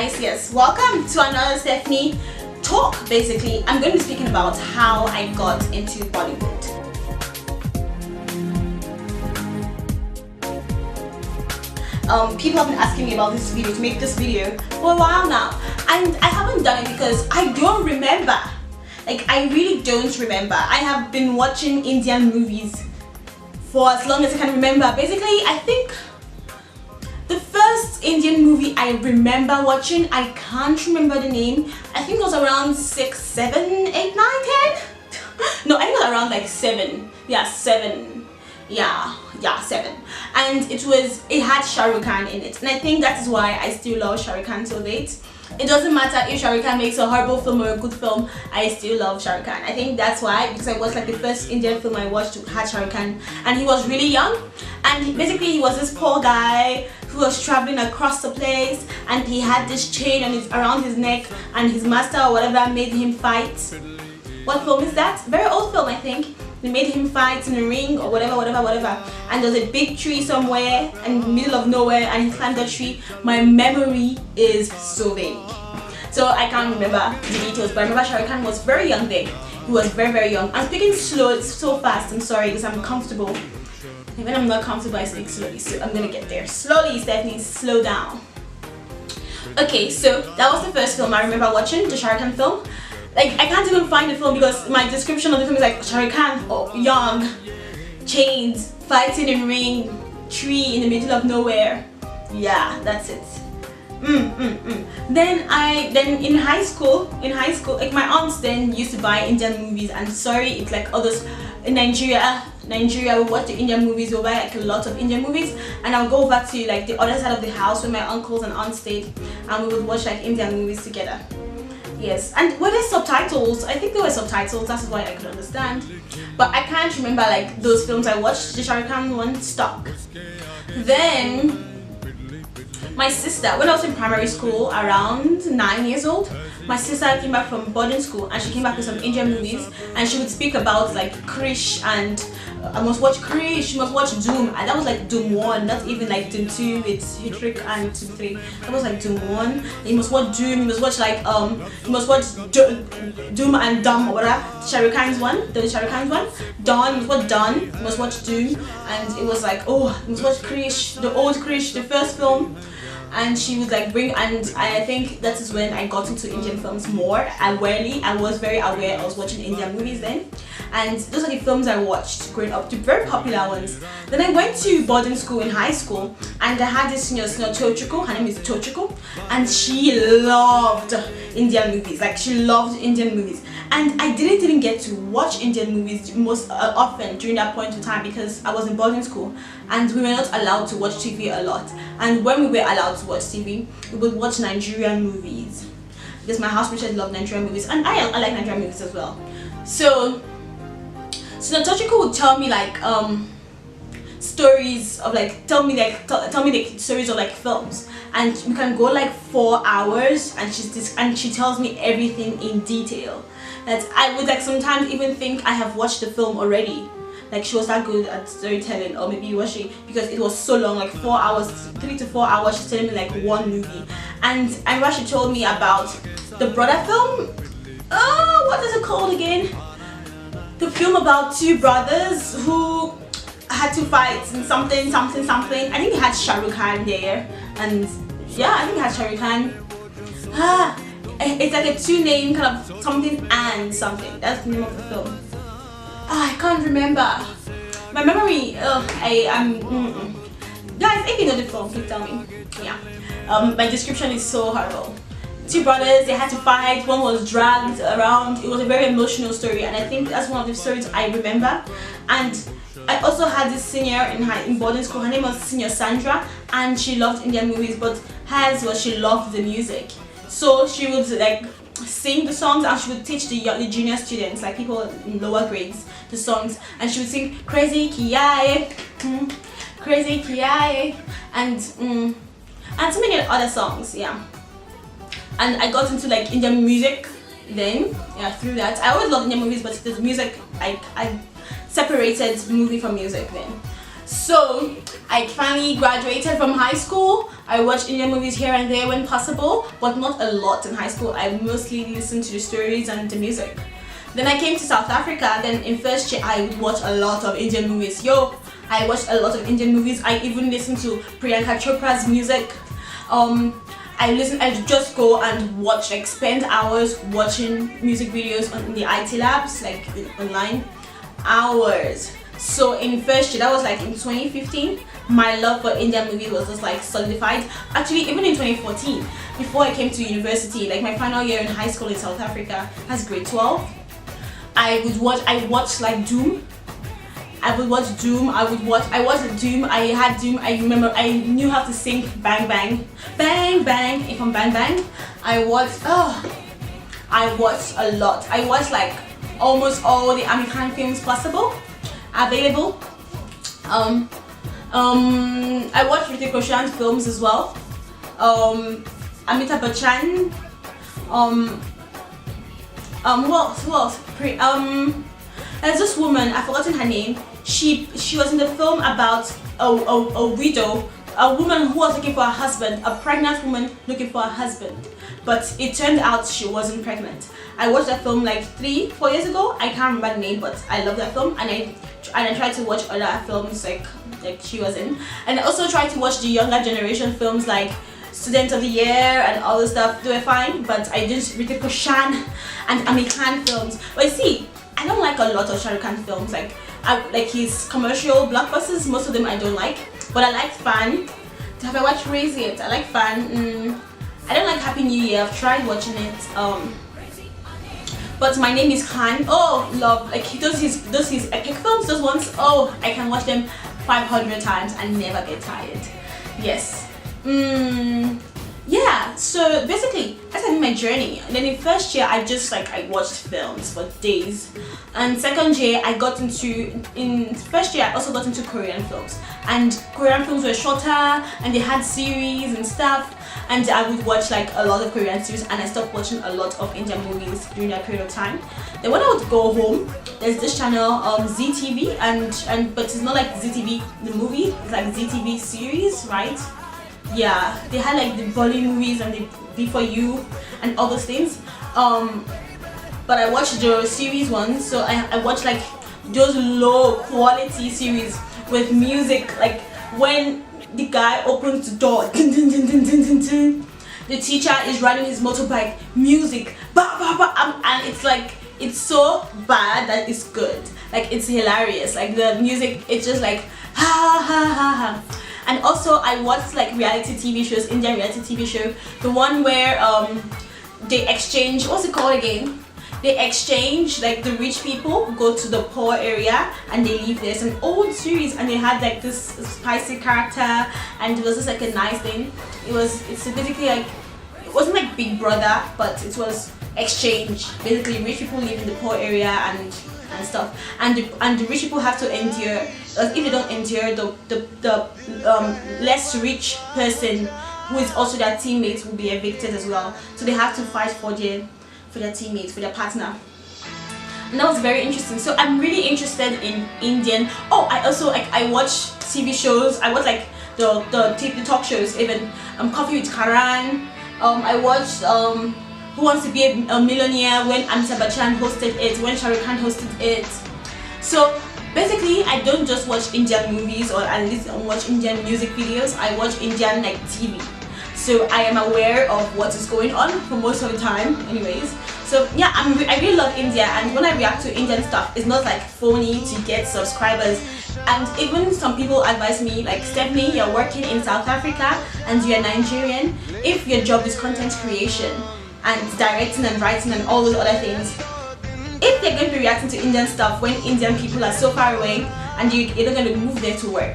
guys, yes, welcome to another Stephanie talk. Basically, I'm going to be speaking about how I got into Bollywood. People have been asking me about this video, to make this video for a while now, and I haven't done it because I don't remember. Like, I really don't remember. I have been watching Indian movies for as long as I can remember. Basically, I think the first Indian movie I remember watching, I can't remember the name. I think it was around 6, 7, 8, 9, 10. No, I think it was around like 7. Yeah, 7. Yeah, 7. And it had Shah Rukh Khan in it. And I think that is why I still love Shah Rukh Khan till date. It doesn't matter if Shah Rukh Khan makes a horrible film or a good film, I still love Shah Rukh Khan. I think that's why, because I was like the first Indian film I watched had Shah Rukh Khan, and he was really young. And basically he was this poor guy who was traveling across the place, and he had this chain around his neck, and his master or whatever made him fight. What film is that? Very old film, I think. They made him fight in a ring or whatever. And there's a big tree somewhere in the middle of nowhere, and he climbed that tree. My memory is so vague, so I can't remember the details. But I remember Shah Rukh Khan was very young then. He was very, very young. I'm speaking slow, it's so fast. I'm sorry because I'm comfortable. And when I'm not comfortable, I speak slowly. So I'm gonna get there slowly. Stephanie, slow down. Okay, so that was the first film I remember watching, the Shah Rukh Khan film. Like, I can't even find the film because my description of the film is like Shah Rukh Khan, young, chains, fighting in ring, tree in the middle of nowhere. Yeah, that's it. Then in high school, like my aunts then used to buy Indian movies, and sorry, it's like others in Nigeria we watch the Indian movies. We'll buy like a lot of Indian movies, and I'll go over to like the other side of the house where my uncles and aunts stayed, and we would watch like Indian movies together. Yes, and were there subtitles? I think there were subtitles, that's why I could understand. But I can't remember like those films I watched, the Shah Rukh Khan one stuck. Then my sister, when I was in primary school, around 9 years old, my sister came back from boarding school, and she came back with some Indian movies, and she would speak about like Krish, and I must watch Krish, you must watch Doom, and that was like Doom 1, not even like Doom 2 with Hitrik and Doom 3. That was like Doom 1. You must watch Doom, you must watch like you must watch Doom and Dumb or whatever. Shah Rukh Khan's one, the Shah Rukh Khan's one. Dawn, you must watch Dawn, you must watch Doom, and it was like, oh, you must watch Krish, the old Krish, the first film. And she would like bring, and I think that is when I got into Indian films more awarely. I was very aware I was watching Indian movies then, and those are the films I watched growing up, the very popular ones. Then I went to boarding school in high school, and I had this senior Tochiko, her name is Tochiko, and she loved Indian movies, like she loved Indian movies. And I didn't even get to watch Indian movies most often during that point of time because I was in boarding school and we were not allowed to watch TV a lot. And when we were allowed to watch TV, we would watch Nigerian movies because my housemates loved Nigerian movies, and I like Nigerian movies as well. So Tochiko would tell me like stories of like tell me the stories of like films, and we can go like 4 hours, and she tells me everything in detail that I would like sometimes even think I have watched the film already. Like, she was that good at storytelling, or maybe was she, because it was so long, like 4 hours, 3 to 4 hours. She's telling me like one movie. And I remember she told me about the brother film. Oh, what is it called again? The film about two brothers who had to fight in something. I think it had Shah Rukh Khan there, and yeah, I think it had Shah Rukh Khan. It's like a two-name kind of something and something. That's the name of the film. I can't remember. My memory. Guys, if you know the film, please tell me. Yeah. My description is so horrible. Two brothers, they had to fight. One was dragged around. It was a very emotional story, and I think that's one of the stories I remember. And I also had this senior in boarding school. Her name was Senior Sandra, and she loved Indian movies, but hers was she loved the music. So she would like sing the songs, and she would teach the junior students, like people in lower grades, the songs, and she would sing Crazy Kiaye, Crazy Kiaye, and so many other songs, yeah. And I got into like Indian music then, yeah, through that. I always loved Indian movies, but the music, I separated movie from music then. So I finally graduated from high school. I watched Indian movies here and there when possible, but not a lot in high school. I mostly listened to the stories and the music. Then I came to South Africa. Then in first year I would watch a lot of Indian movies. I watched a lot of Indian movies. I even listened to Priyanka Chopra's music. I just go and watch, like spend hours watching music videos on the IT labs, like online, hours. So in first year, that was like in 2015, my love for Indian movies was just like solidified. Actually, even in 2014, before I came to university, like my final year in high school in South Africa, as grade 12, I watched like Doom. I watched Doom. I had Doom. I remember I knew how to sing Bang Bang. Bang Bang. If I'm Bang Bang. I watched a lot. I watched like almost all the American films available. I watched Hrithik Roshan's films as well. Amitabh Bachchan. Who else? There's this woman, I've forgotten her name. She was in the film about a widow, a woman who was looking for a husband, a pregnant woman looking for a husband. But it turned out she wasn't pregnant. I watched that film like 3-4 years ago. I can't remember the name, but I love that film, and I tried to watch other films like she was in. And I also tried to watch the younger generation films like Student of the Year and all this stuff. They were fine, but I did Hrithik Roshan and Amir Khan films. But you see, I don't like a lot of Shah Rukh Khan films. Like his commercial blockbusters, most of them I don't like. But I like Fan. Have I watched Raise It? I like Fan. I don't like Happy New Year. I've tried watching it. But My Name Is Khan. Oh, love. Like he does his epic films. Those ones. Oh, I can watch them 500 times and never get tired. Yes. Yeah, so basically that's been my journey. And then in first year I watched films for days, and second year in first year I also got into Korean films, and Korean films were shorter and they had series and stuff, and I would watch like a lot of Korean series, and I stopped watching a lot of Indian movies during that period of time. Then when I would go home, there's this channel ZTV, and but it's not like ZTV the movie, it's like ZTV series, right? Yeah, they had like the Bollywood movies and the B4U and all those things. But I watched the series ones, so I watched like those low quality series with music, like when the guy opens the door, dun, dun, dun, dun, dun, dun, dun, the teacher is riding his motorbike, music, bah, bah, bah, and it's like, it's so bad that it's good. Like it's hilarious. Like the music, it's just like ha ha ha ha. And also I watched like reality TV shows, Indian reality TV show, the one where they exchange, what's it called again? They exchange, like the rich people go to the poor area and they live there. It's an old series, and they had like this spicy character, and it was just like a nice thing. It's basically like, it wasn't like Big Brother, but it was exchange. Basically rich people live in the poor area and stuff, and the rich people have to endure. If they don't endure, the less rich person who is also their teammate will be evicted as well. So they have to fight for their teammates, for their partner. And that was very interesting. So I'm really interested in Indian. Oh, I also I watch TV shows. I watch like the talk shows, even Coffee with Karan. I watched Who Wants to Be a Millionaire when Amitabh Bachchan hosted it, when Shah Rukh Khan hosted it. So basically, I don't just watch Indian movies or at least watch Indian music videos. I watch Indian like TV. So I am aware of what is going on for most of the time anyways. So yeah, I really love India, and when I react to Indian stuff, it's not like phony to get subscribers. And even some people advise me, like, Stephanie, you're working in South Africa and you're Nigerian. If your job is content creation and directing and writing and all those other things, if they're going to be reacting to Indian stuff when Indian people are so far away and you're not going to move there to work,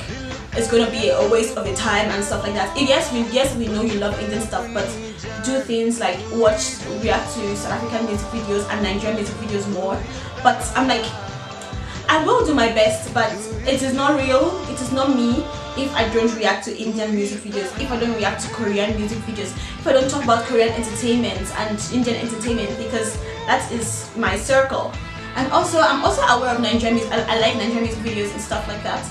it's going to be a waste of your time and stuff like that. Yes, we know you love Indian stuff, but do things like react to South African music videos and Nigerian music videos more. But I'm like, I will do my best, but it is not real, it is not me if I don't react to Indian music videos, if I don't react to Korean music videos, if I don't talk about Korean entertainment and Indian entertainment, because that is my circle. And also, I'm also aware of Nigerian music. I like Nigerian music videos and stuff like that.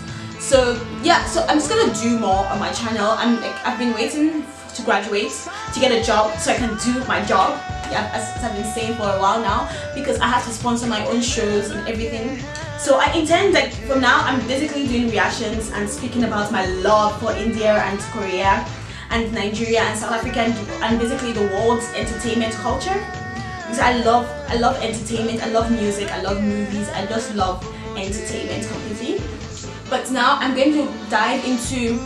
So yeah, so I'm just gonna do more on my channel. I've been waiting to graduate to get a job so I can do my job. Yeah, as I've been saying for a while now, because I have to sponsor my own shows and everything. So I intend, like, from now I'm basically doing reactions and speaking about my love for India and Korea and Nigeria and South Africa and basically the world's entertainment culture. Because I love entertainment, I love music, I love movies, I just love entertainment completely. But now I'm going to dive into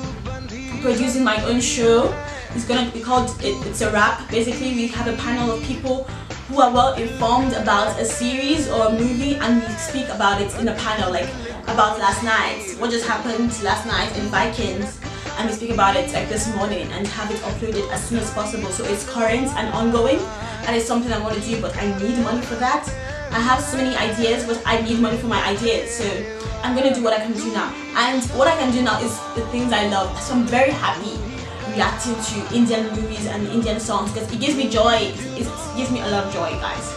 producing my own show. It's gonna be called It's a Wrap. Basically, we have a panel of people who are well informed about a series or a movie, and we speak about it in a panel, like about last night, what just happened last night in Vikings, and we speak about it like this morning and have it uploaded as soon as possible. So it's current and ongoing, and it's something I want to do, but I need money for that. I have so many ideas, but I need money for my ideas. So I'm gonna do what I can do now, and what I can do now is the things I love. So I'm very happy reacting to Indian movies and Indian songs because it gives me joy. It gives me a lot of joy, guys.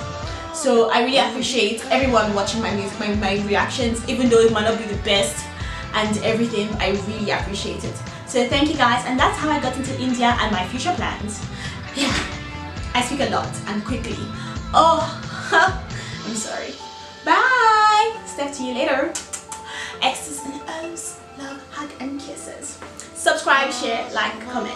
So I really appreciate everyone watching my music, my reactions, even though it might not be the best and everything. I really appreciate it. So thank you, guys, and that's how I got into India and my future plans. Yeah, I speak a lot and quickly. Oh, I'm sorry. Bye. Step to you later. X's and O's, love, hug, and kisses. Subscribe, share, like, comment.